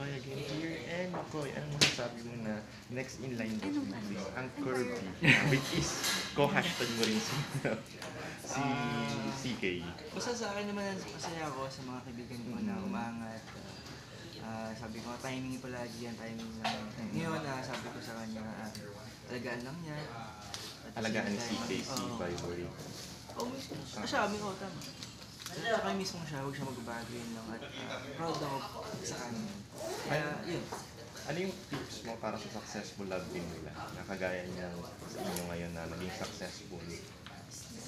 McCoy again here. And McCoy, anong masasabi mo na next in line is ang Kirby, which is co-hashtag mo rin si CK. Basta sa akin naman, masaya ako sa mga kaibigan ko na umaangat. Sabi ko, timing palagi yan, timing lang. Ngayon, sabi ko sa kanya, alagaan lang niya. Alagaan ni CK, si Vibory. Sabi ko, tama. Tsaka mismo siya, huwag siya magbabago yun lang. At proud ako sa kanya. Kaya, yun. Ano yung tips mo para sa successful love team nila? Nakagaya niya sa inyo ngayon na naging successful.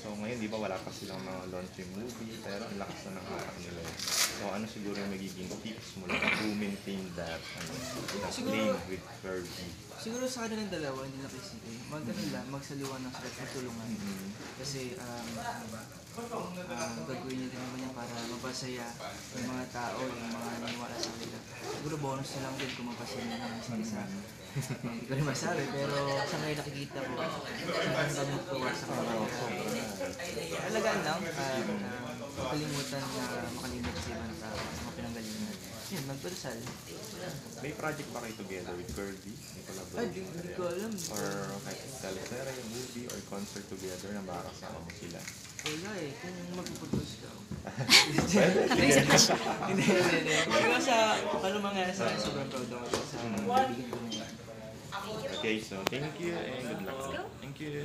So ngayon, di ba wala pa silang mga launching movie, pero ang lakas na ng hatak nila. So ano siguro yung magiging tips mo lang to maintain that lane with Kirby? Siguro sa kanilang dalawa, hindi na kay CK, magsaliwan ng stress, magtulungan. Kasi gagawin niya din naman yan para mapasaya yung mga tao, yung mga naniwala sa kanila. Siguro bonus na lang din kung mapasaya nila ng isa-isa. Hindi ko rin masabi, pero sa ngayon nakikita ko, sobrang ganun po sa kanila. Alagaan lang, kalimutan na makalimot sa ibang tao, sa mga pinanggalingan. Yun, magpasal. May project pa kayo together with Kirby? May collaboration? Hindi ko alam. Or kahit teleserye, movie, or concert together na makakasama mo sila? Wala kung magpupultos ka. Pwede. Hindi. Pero sa mga sa sobrang proud ako sa bibigyan ko na yan. Okay, so thank you and good luck. Thank you.